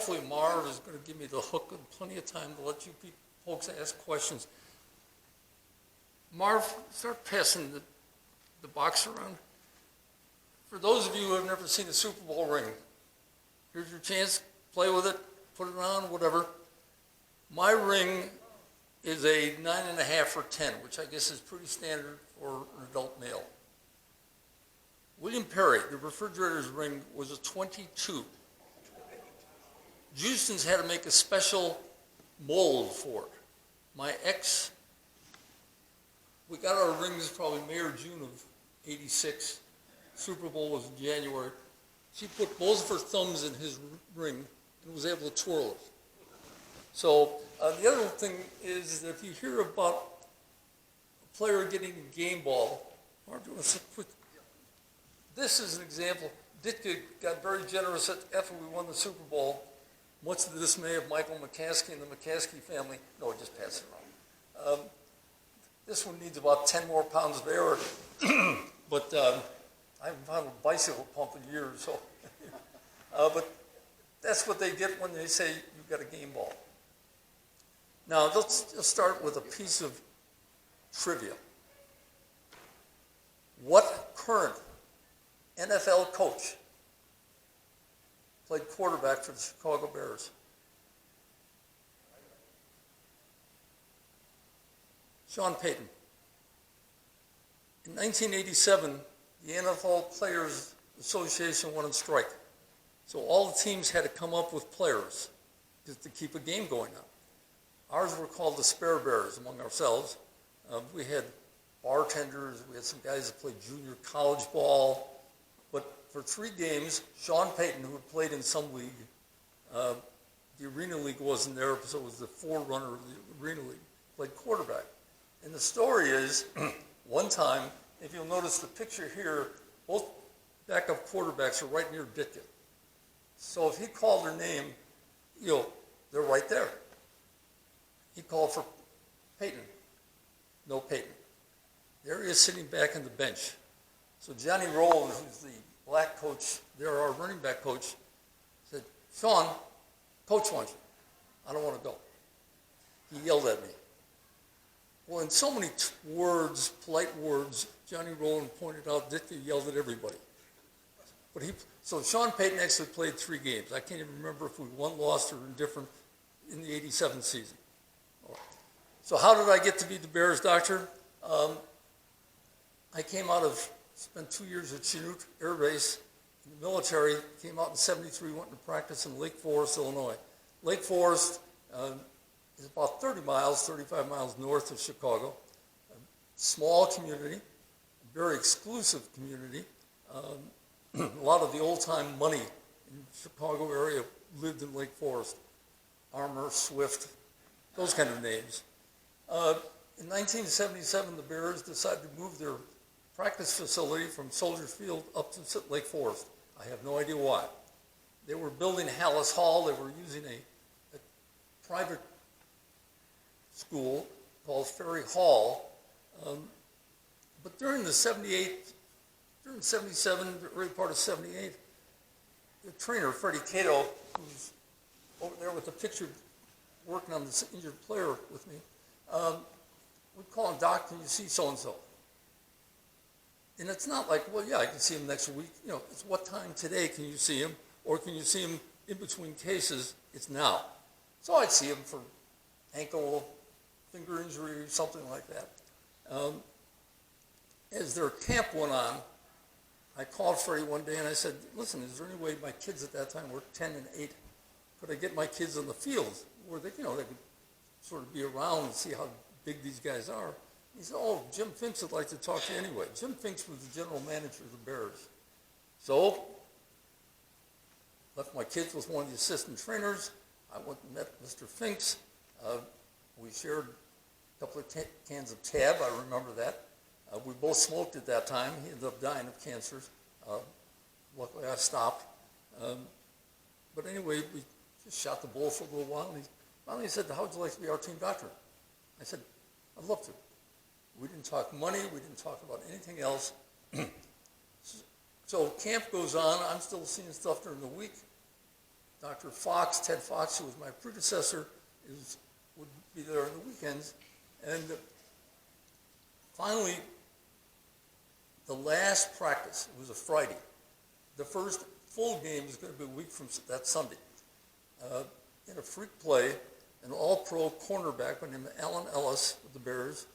hopefully Marv is going to give me the hook and plenty of time to let you folks ask questions. Marv, start passing the box around. For those of you who have never seen a Super Bowl ring, here's your chance. Play with it, put it on, whatever. My ring is a 9.5 or 10, which I guess is pretty standard for an adult male. William Perry, the refrigerator's ring, was a 22. Houston's had to make a special mold for it. My ex, we got our rings probably May or June of '86. Super Bowl was in January. She put both of her thumbs in his ring and was able to twirl it. So the other thing is that if you hear about a player getting a game ball, this is an example. Ditka got very generous after we won the Super Bowl, much to the dismay of Michael McCaskey and the McCaskey family. No, just pass it around. This one needs about 10 more pounds of air, but I haven't found a bicycle pump in years. So, but that's what they get when they say you've got a game ball. Now, let's just start with a piece of trivia. What current NFL coach played quarterback for the Chicago Bears? Sean Payton. In 1987, the NFL Players Association went on strike. So all the teams had to come up with players just to keep a game going on. Ours were called the Spare Bears among ourselves. We had bartenders, we had some guys that played junior college ball. But for 3 games, Sean Payton, who had played in some league, the Arena League wasn't there, so it was the forerunner of the Arena League, played quarterback. And the story is, one time, if you'll notice the picture here, both backup quarterbacks are right near Ditka. So if he called their name, they're right there. He called for Payton. No Payton. There he is sitting back on the bench. So Johnny Rowland, who's the black coach, there our running back coach, said, Sean, coach wants you. I don't want to go. He yelled at me. Well, in so many words, polite words, Johnny Rowland pointed out Ditka yelled at everybody. So Sean Payton actually played 3 games. I can't even remember if we won, lost, or indifferent in the '87 season. So how did I get to be the Bears doctor? I spent 2 years at Chinook Air Base in the military, came out in '73, went to practice in Lake Forest, Illinois. Lake Forest is about 35 miles north of Chicago. A small community, a very exclusive community. A lot of the old-time money in the Chicago area lived in Lake Forest. Armour, Swift, those kind of names. In 1977, the Bears decided to move their practice facility from Soldier Field up to Lake Forest. I have no idea why. They were building Hallis Hall. They were using a private school called Ferry Hall. But during 77, the early part of '78, the trainer, Freddie Cato, who's over there with the picture working on this injured player with me, we'd call him, Doc, can you see so-and-so? And it's not like, well, yeah, I can see him next week. It's what time today can you see him? Or can you see him in between cases? It's now. So I'd see him for ankle, finger injury, something like that. As their camp went on, I called Freddie one day and I said, listen, is there any way my kids at that time were 10 and 8, could I get my kids on the field where they could sort of be around and see how big these guys are? He said, oh, Jim Finks would like to talk to you anyway. Jim Finks was the general manager of the Bears. So, left my kids with one of the assistant trainers. I went and met Mr. Finks. We shared a couple of cans of Tab, I remember that. We both smoked at that time. He ended up dying of cancer. Luckily, I stopped. But anyway, we just shot the bull for a little while. And he finally said, how would you like to be our team doctor? I said, I'd love to. We didn't talk money. We didn't talk about anything else. So camp goes on. I'm still seeing stuff during the week. Dr. Fox, Ted Fox, who was my predecessor, would be there on the weekends. And finally, the last practice, it was a Friday. The first full game was going to be a week from that Sunday. In a freak play, an all-pro cornerback by the name of Alan Ellis with the Bears.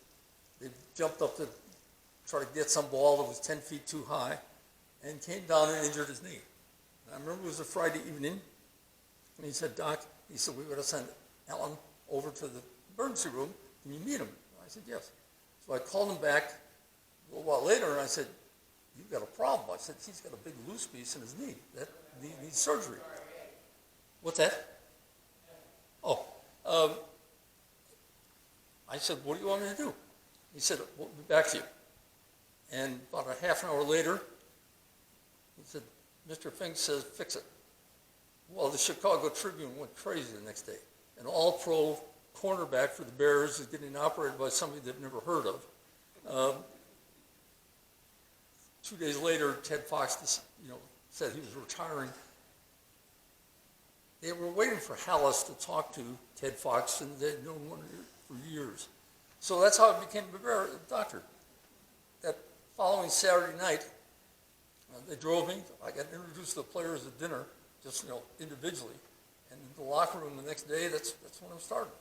They jumped up to try to get some ball that was 10 feet too high and came down and injured his knee. And I remember it was a Friday evening, and he said, Doc, he said, we got to send Alan over to the emergency room. Can you meet him? I said, yes. So I called him back a little while later, and I said, you've got a problem. I said, he's got a big loose piece in his knee. That needs surgery. What's that? Oh. I said, what do you want me to do? He said, we'll be back to you. And about a half an hour later, he said, Mr. Fink says, fix it. Well, the Chicago Tribune went crazy the next day. An all-pro cornerback for the Bears is getting operated by somebody they've never heard of. 2 days later, Ted Fox, said he was retiring. They were waiting for Hallis to talk to Ted Fox, and they'd known one for years. So that's how I became a doctor. That following Saturday night, they drove me. I got introduced to the players at dinner, just individually, and in the locker room the next day. That's when I started.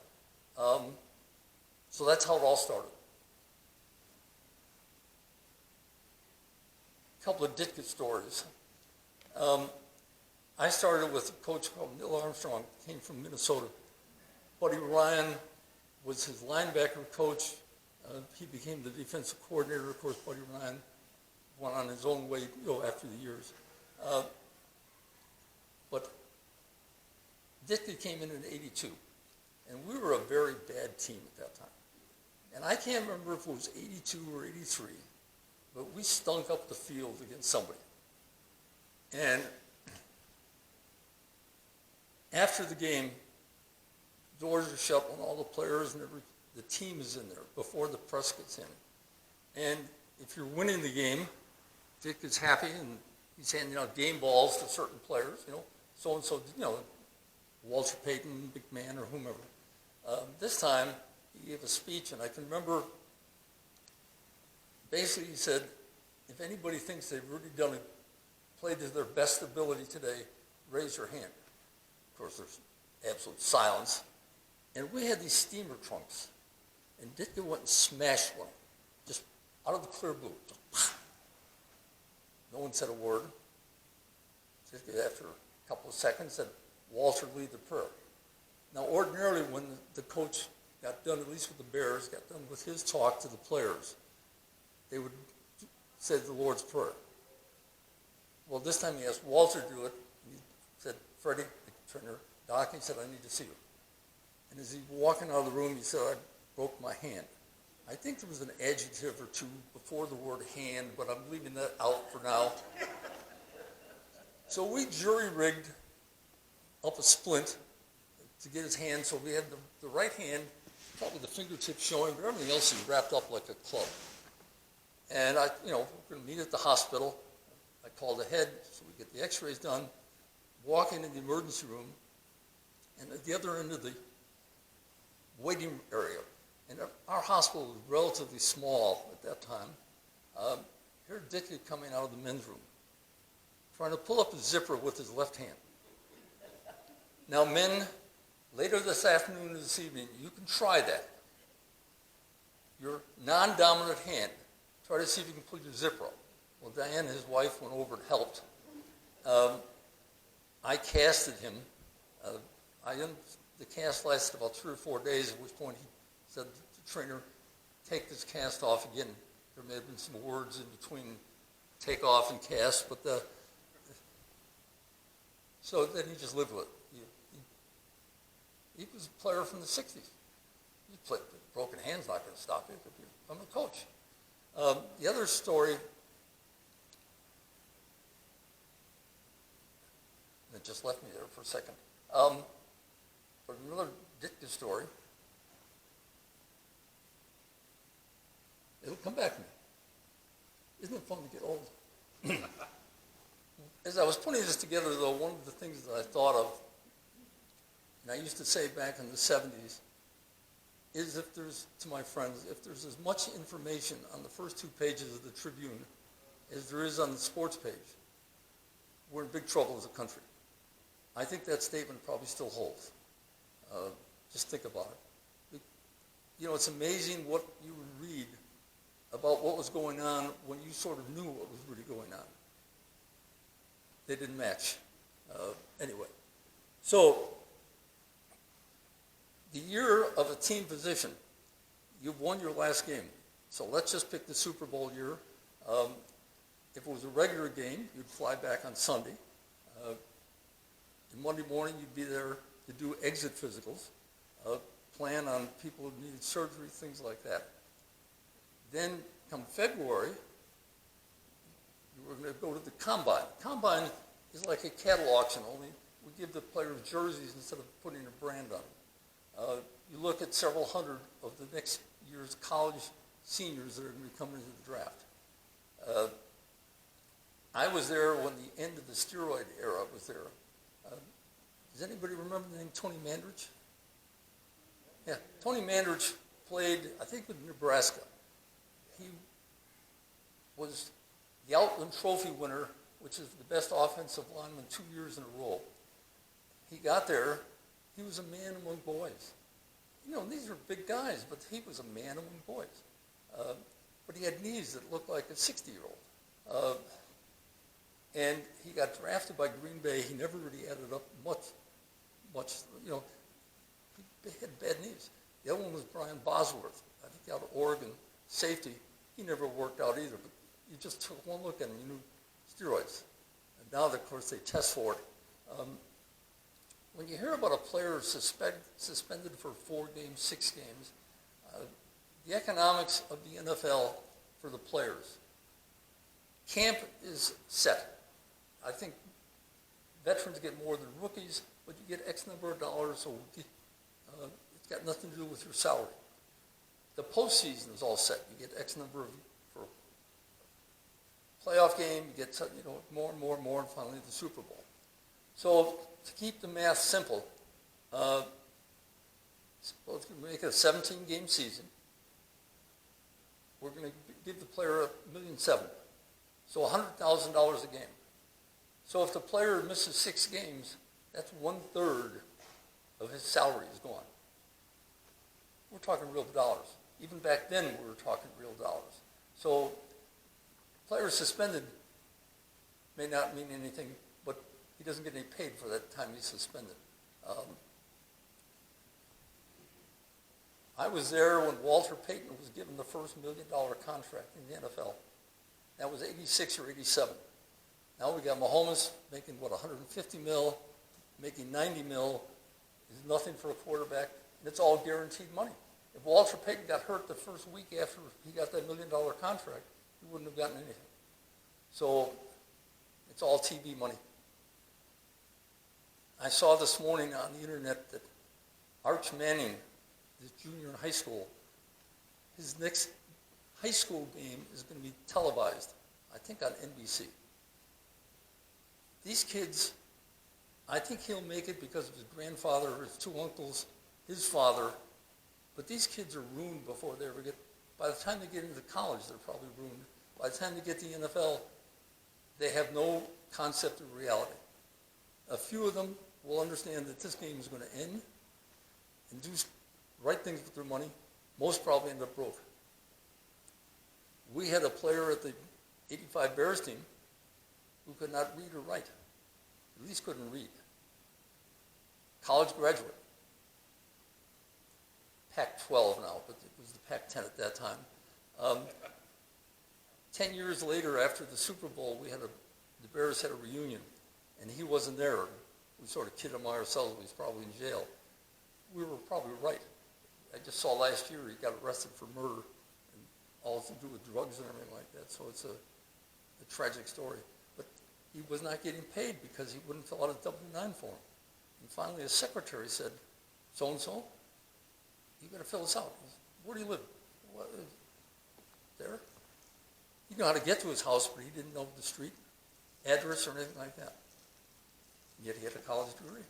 So that's how it all started. A couple of Ditka stories. I started with a coach called Neil Armstrong, came from Minnesota. Buddy Ryan was his linebacker coach. He became the defensive coordinator. Of course, Buddy Ryan went on his own way after the years. But Ditka came in 82, and we were a very bad team at that time. And I can't remember if it was 82 or 83, but we stunk up the field against somebody. And after the game, doors are shut on all the players and the team is in there before the press gets in. And if you're winning the game, Dick is happy and he's handing out game balls to certain players, so-and-so, Walter Payton, McMahon, or whomever. This time, he gave a speech, and I can remember, basically he said, if anybody thinks they've really played to their best ability today, raise your hand. Of course, there's absolute silence. And we had these steamer trunks, and Ditka went and smashed one, just out of the clear blue. No one said a word. Ditka, after a couple of seconds, said, Walter, lead the prayer. Now, ordinarily, when the coach got done, at least with the Bears, got done with his talk to the players, they would say the Lord's Prayer. Well, this time he asked Walter to do it. And he said, Freddie, the trainer, Doc, he said, I need to see you. And as he was walking out of the room, he said, I broke my hand. I think there was an adjective or two before the word hand, but I'm leaving that out for now. So we jury-rigged up a splint to get his hand, so we had the right hand, probably the fingertips showing, but everything else is wrapped up like a club. And we're going to meet at the hospital. I called ahead, so we get the x-rays done, walk into the emergency room, and at the other end of the waiting area, and our hospital was relatively small at that time, here's Ditka coming out of the men's room, trying to pull up his zipper with his left hand. Now, men, later this afternoon or this evening, you can try that. Your non-dominant hand, try to see if you can pull your zipper up. Well, Diane, his wife, went over and helped. I casted him. The cast lasted about 3 or 4 days, at which point he said to the trainer, take this cast off again. There may have been some words in between take off and cast, but so then he just lived with it. He was a player from the 60s. He played, broken hand's not going to stop you. I'm a coach. The other story, it just left me there for a second. But another Ditka story. It'll come back to me. Isn't it fun to get old? As I was putting this together, though, one of the things that I thought of and I used to say back in the 70s, is if there's, to my friends, if there's as much information on the first 2 pages of the Tribune as there is on the sports page, we're in big trouble as a country. I think that statement probably still holds. Just think about it. You know, it's amazing what you would read about what was going on when you sort of knew what was really going on. They didn't match. Anyway, so the year of a team position, you've won your last game. So let's just pick the Super Bowl year. If it was a regular game, you'd fly back on Sunday. Monday morning, you'd be there to do exit physicals, plan on people who needed surgery, things like that. Then come February, you were going to go to the combine. Combine is like a cattle auction, only we give the players jerseys instead of putting a brand on them. You look at several hundred of the next year's college seniors that are going to be coming into the draft. I was there when the end of the steroid era was there. Does anybody remember the name Tony Mandrich? Yeah, Tony Mandrich played, I think, with Nebraska. He was the Outland Trophy winner, which is the best offensive lineman 2 years in a row. He got there. He was a man among boys. You know, these are big guys, but he was a man among boys. But he had knees that looked like a 60-year-old. And he got drafted by Green Bay. He never really added up much, you know, he had bad knees. The other one was Brian Bosworth, I think out of Oregon, safety. He never worked out either, but you just took one look at him, you knew steroids. And now, of course, they test for it. When you hear about a player suspended for 4 games, 6 games, the economics of the NFL for the players, camp is set. I think veterans get more than rookies, but you get X number of dollars, so it's got nothing to do with your salary. The postseason is all set. You get X number of, for playoff game, you get more and more and more, and finally the Super Bowl. So to keep the math simple, suppose we make it a 17-game season. We're going to give the player $1.7 million, so $100,000 a game. So if the player misses 6 games, that's 1/3 of his salary is gone. We're talking real dollars. Even back then, we were talking real dollars. So player suspended may not mean anything, but he doesn't get any paid for that time he's suspended. I was there when Walter Payton was given the first $1 million contract in the NFL. That was 86 or 87. Now we got Mahomes making, $150 mil, making $90 mil. Is nothing for a quarterback, and it's all guaranteed money. If Walter Payton got hurt the first week after he got that $1 million contract, he wouldn't have gotten anything. So it's all TV money. I saw this morning on the internet that Arch Manning, this junior in high school, his next high school game is going to be televised, I think on NBC. These kids, I think he'll make it because of his grandfather, his 2 uncles, his father, but these kids are ruined before they ever get, by the time they get into college, they're probably ruined. By the time they get to the NFL, they have no concept of reality. A few of them will understand that this game is going to end and do right things with their money. Most probably end up broke. We had a player at the 85 Bears team who could not read or write, at least couldn't read. College graduate. Pac-12 now, but it was the Pac-10 at that time. 10 years later, after the Super Bowl, the Bears had a reunion, and he wasn't there. We sort of kidded him ourselves, he was probably in jail. We were probably right. I just saw last year he got arrested for murder and all to do with drugs and everything like that, so it's a tragic story. But he was not getting paid because he wouldn't fill out a W-9 form. And finally his secretary said, so-and-so, you got to fill this out. He said, where do you live? What, there? He knew how to get to his house, but he didn't know the street, address, or anything like that. Yet he had a college degree.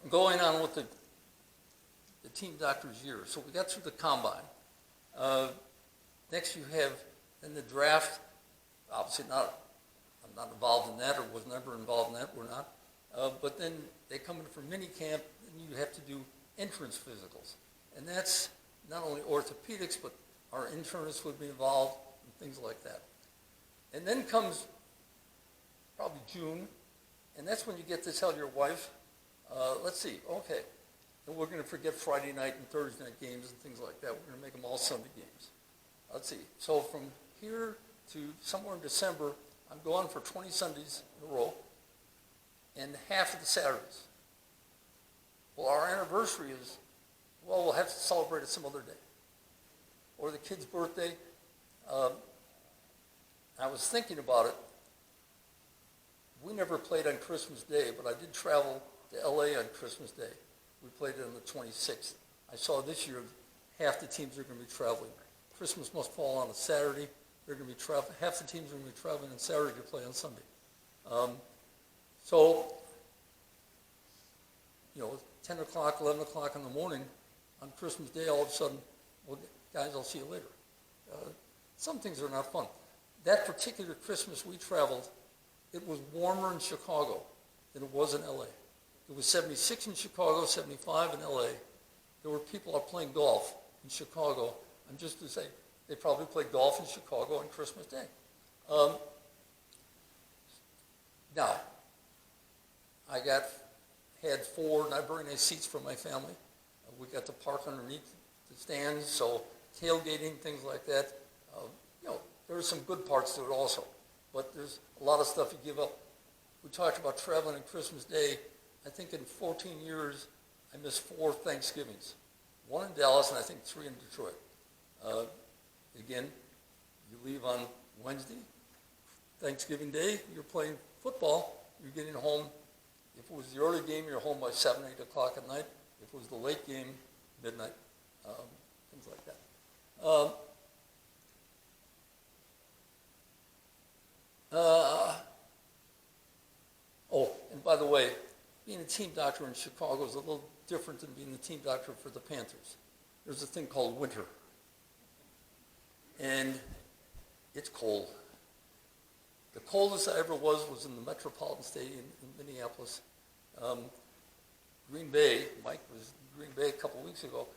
Going on with the team doctor's year. So we got through the combine. Next you have then the draft. Obviously I'm not involved in that, or was never involved in that, we're not. But then they come in for mini camp, and you have to do entrance physicals. And that's not only orthopedics, but our internists would be involved, and things like that. And then comes probably June, and that's when you get to tell your wife, let's see, okay, and we're going to forget Friday night and Thursday night games and things like that. We're going to make them all Sunday games. Let's see. So from here to somewhere in December, I'm going for 20 Sundays in a row and half of the Saturdays. Well, our anniversary is, well, we'll have to celebrate it some other day. Or the kid's birthday. I was thinking about it. We never played on Christmas Day, but I did travel to LA on Christmas Day. We played it on the 26th. I saw this year half the teams are going to be traveling. Christmas must fall on a Saturday. They're going to be half the teams are going to be traveling on Saturday to play on Sunday. So, 10 o'clock, 11 o'clock in the morning on Christmas Day, all of a sudden, well, guys, I'll see you later. Some things are not fun. That particular Christmas we traveled, it was warmer in Chicago than it was in LA. It was 76 in Chicago, 75 in LA. There were people out playing golf in Chicago. I'm just to say, they probably played golf in Chicago on Christmas Day. Now, I had 4 not very nice seats for my family. We got to park underneath the stands, so tailgating, things like that. There are some good parts to it also, but there's a lot of stuff you give up. We talked about traveling on Christmas Day. I think in 14 years, I missed 4 Thanksgivings. 1 in Dallas and I think 3 in Detroit. Again, you leave on Wednesday, Thanksgiving Day, you're playing football, you're getting home. If it was the early game, you're home by 7, 8 o'clock at night. If it was the late game, midnight, things like that. And by the way, being a team doctor in Chicago is a little different than being the team doctor for the Panthers. There's a thing called winter. And it's cold. The coldest I ever was in the Metropolitan Stadium in Minneapolis. Green Bay, Mike was in Green Bay a couple of weeks ago.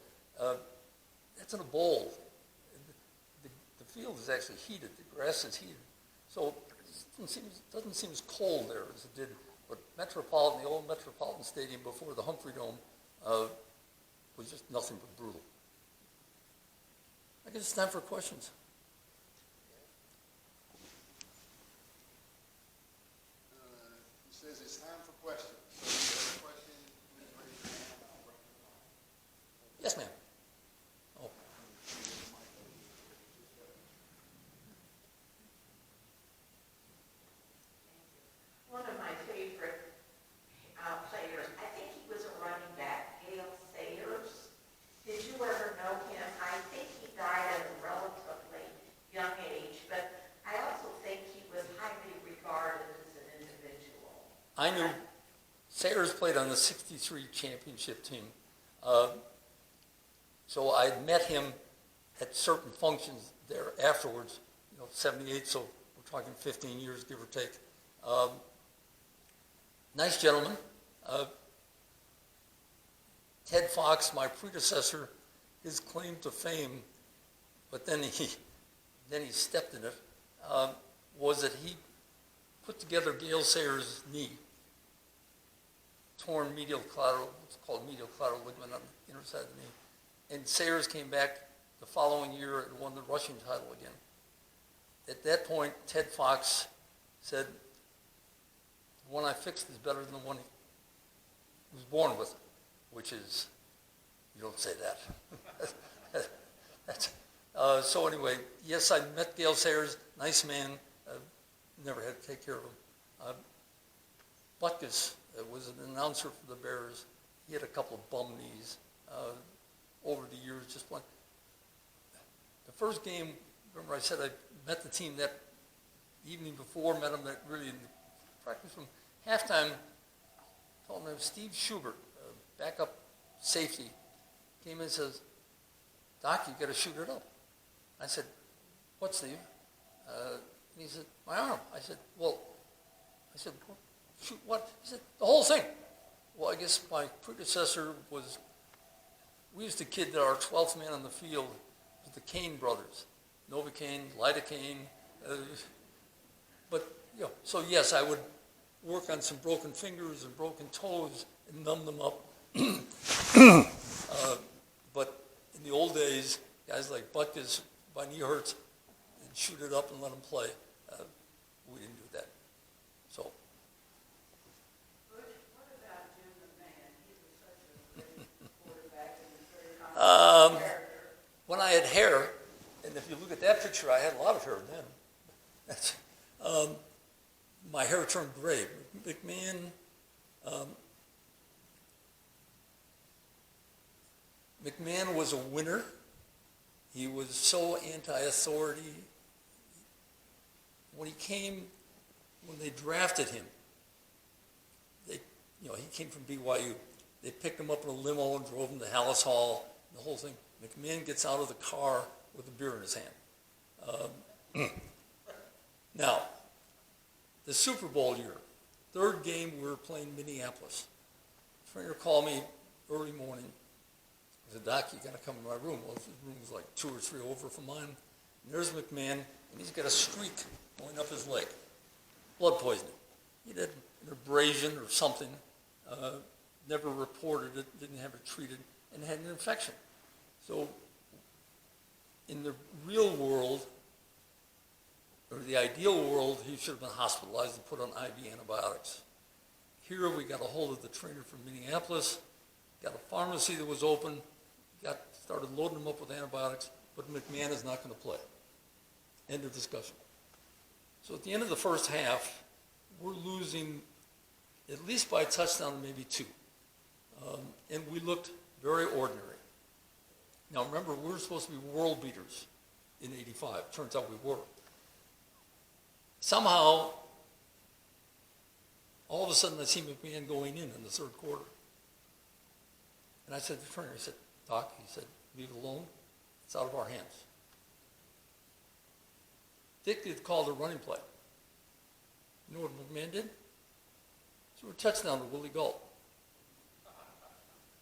That's in a bowl. The field is actually heated. The grass is heated. So it doesn't seem as cold there as it did. But the old Metropolitan Stadium before the Humphrey Dome was just nothing but brutal. I guess it's time for questions. He says it's time for questions. So if you have a question, please raise your hand. I'll bring it up. Yes, ma'am. Oh. One of my favorite players, I think he was a running back, Gale Sayers. Did you ever know him? I think he died at a relatively young age, but I also think he was highly regarded as an individual. I knew Sayers played on the 63 championship team. So I met him at certain functions there afterwards, 78, so we're talking 15 years, give or take. Nice gentleman. Ted Fox, my predecessor, his claim to fame, but then he stepped in it, was that he put together Gale Sayers' knee, torn medial collateral, what's called medial collateral ligament on the inner side of the knee. And Sayers came back the following year and won the rushing title again. At that point, Ted Fox said, the one I fixed is better than the one he was born with, which is, you don't say that. So anyway, yes, I met Gale Sayers, nice man, never had to take care of him. Butkus was an announcer for the Bears. He had a couple of bum knees over the years. Just one. The first game, remember I said I met the team that evening before, met them that really in the practice room. Halftime, fellow named Steve Schubert, backup safety, came in and says, Doc, you got to shoot it up. I said, what, Steve? And he said, my arm. I said, shoot what? He said, the whole thing. Well, I guess my predecessor we used to kid that our 12th man on the field was the Kane brothers, Novocaine, lidocaine. So yes, I would work on some broken fingers and broken toes and numb them up. But in the old days, guys like Butkus, my knee hurts, and shoot it up and let them play. We didn't do that. So. What about Jim McMahon? He was such a great quarterback and very competent character. When I had hair, and if you look at that picture, I had a lot of hair then. My hair turned gray. McMahon was a winner. He was so anti-authority. When they drafted him, he came from BYU. They picked him up in a limo and drove him to Hallis Hall, the whole thing. McMahon gets out of the car with a beer in his hand. Now, the Super Bowl year, third game, we were playing Minneapolis. The trainer called me early morning. He said, Doc, you got to come to my room. Well, his room was like 2 or 3 over from mine. And there's McMahon, and he's got a streak going up his leg. Blood poisoning. He had an abrasion or something. Never reported it, didn't have it treated, and had an infection. So in the real world, or the ideal world, he should have been hospitalized and put on IV antibiotics. Here we got a hold of the trainer from Minneapolis, got a pharmacy that was open, started loading him up with antibiotics, but McMahon is not going to play. End of discussion. So at the end of the first half, we're losing at least by a touchdown, maybe 2. And we looked very ordinary. Now remember, we were supposed to be world beaters in '85. Turns out we were. Somehow, all of a sudden I see McMahon going in the third quarter. And I said to the trainer, I said, Doc, he said, leave it alone. It's out of our hands. Dick had called a running play. You know what McMahon did? Threw a touchdown to Willie Galt.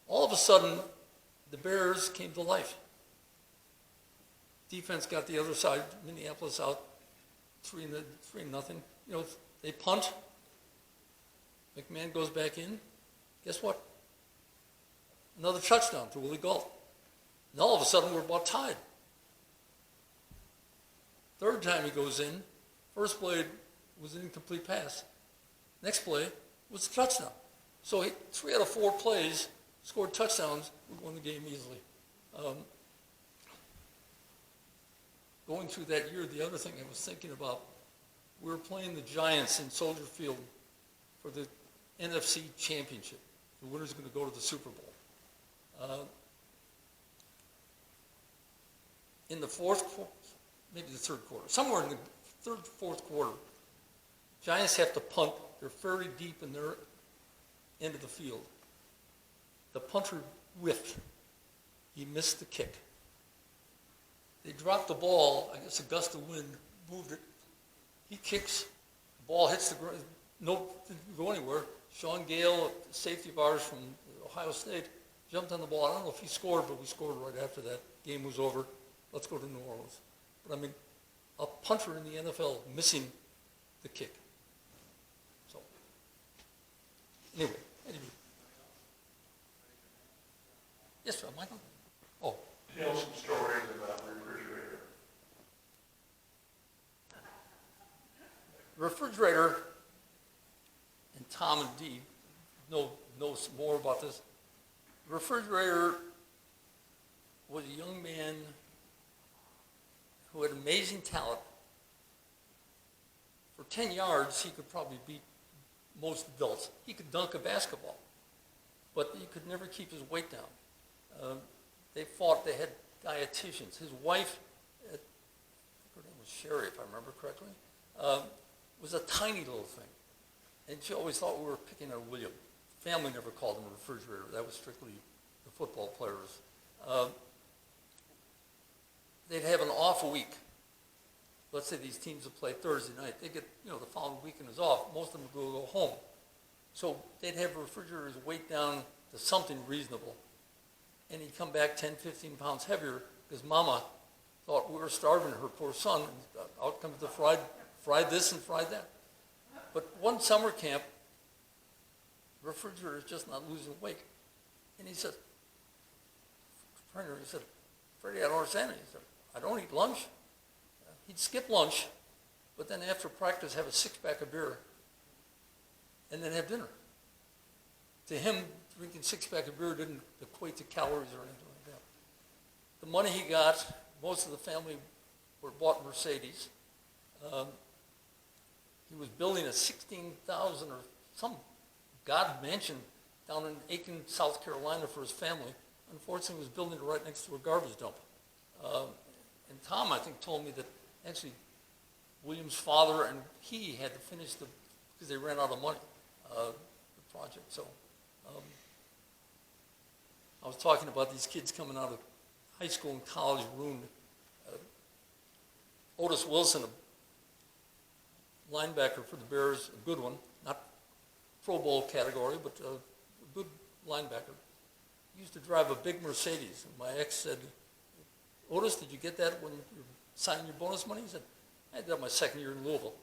All of a sudden, the Bears came to life. Defense got the other side, Minneapolis out 3-0. They punt. McMahon goes back in. Guess what? Another touchdown to Willie Galt. And all of a sudden, we're about tied. Third time he goes in. First play was an incomplete pass. Next play was a touchdown. So 3 out of 4 plays, scored touchdowns, we won the game easily. Going through that year, the other thing I was thinking about, we were playing the Giants in Soldier Field for the NFC Championship. The winner's going to go to the Super Bowl. In the maybe the third quarter, somewhere in the third, fourth quarter, Giants have to punt. They're very deep in their end of the field. The punter whiffed. He missed the kick. They dropped the ball. I guess a gust of wind moved it. He kicks. The ball hits the ground. No, didn't go anywhere. Sean Gale, a safety of ours from Ohio State, jumped on the ball. I don't know if he scored, but we scored right after that. Game was over. Let's go to New Orleans. But I mean, a punter in the NFL missing the kick. So, anyway. Yes, sir, Michael? Oh. Tell some stories about the refrigerator. Refrigerator, and Tom and Dee know some more about this. Refrigerator was a young man who had amazing talent. For 10 yards, he could probably beat most adults. He could dunk a basketball, but he could never keep his weight down. They had dietitians. His wife, her name was Sherry, if I remember correctly, was a tiny little thing. And she always thought we were picking on William. family never called them a refrigerator. That was strictly the football players. They'd have an off week. Let's say these teams would play Thursday night. They get, the following weekend is off. Most of them would go home. So they'd have refrigerators weighed down to something reasonable. And he'd come back 10, 15 pounds heavier because Mama thought we were starving her poor son. And out comes the fried this and fried that. But one summer camp, the refrigerator is just not losing weight. And he said, Freddie, I don't understand it. He said, I don't eat lunch. He'd skip lunch, but then after practice have a six-pack of beer and then have dinner. To him, drinking six-pack of beer didn't equate to calories or anything like that. The money he got, most of the family were bought Mercedes. He was building a 16,000 or some God mansion down in Aiken, South Carolina for his family. Unfortunately, he was building it right next to a garbage dump. And Tom, I think, told me that actually William's father and he had to finish because they ran out of money, the project. So I was talking about these kids coming out of high school and college ruined. Otis Wilson, a linebacker for the Bears, a good one, not Pro Bowl category, but a good linebacker. He used to drive a big Mercedes. And my ex said, Otis, did you get that when you were signing your bonus money? He said, I did that my second year in Louisville.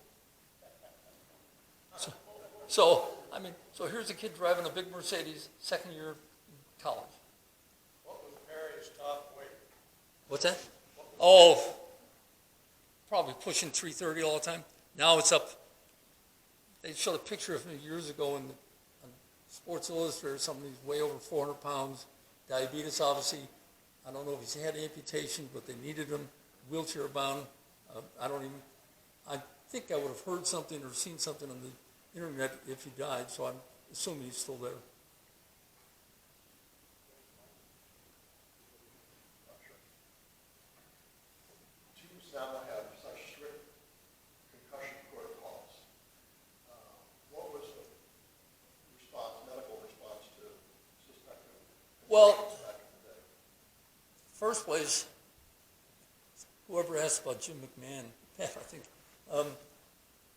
So here's a kid driving a big Mercedes, second year in college. What was Perry's top weight? What's that? Oh, probably pushing 330 all the time. Now it's up. They showed a picture of him years ago on Sports Illustrated or something. He's way over 400 pounds. Diabetes, obviously. I don't know if he's had amputation, but they needed him, wheelchair bound. I think I would have heard something or seen something on the internet if he died, so I'm assuming he's still there. Teams now have such strict concussion protocols. What was the medical response to suspected? Well, first place, whoever asked about Jim McMahon, I think,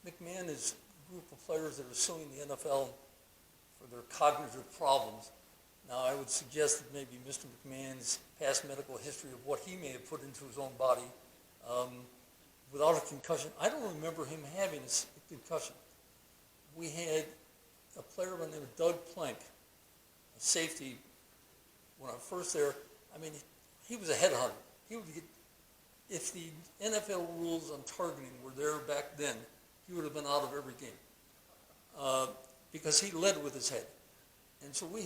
McMahon is a group of players that are suing the NFL for their cognitive problems. Now, I would suggest that maybe Mr. McMahon's past medical history of what he may have put into his own body without a concussion. I don't remember him having a concussion. We had a player by the name of Doug Plank, a safety, when I was first there. I mean, he was a headhunter. He would get, if the NFL rules on targeting were there back then, he would have been out of every game because he led with his head. And so we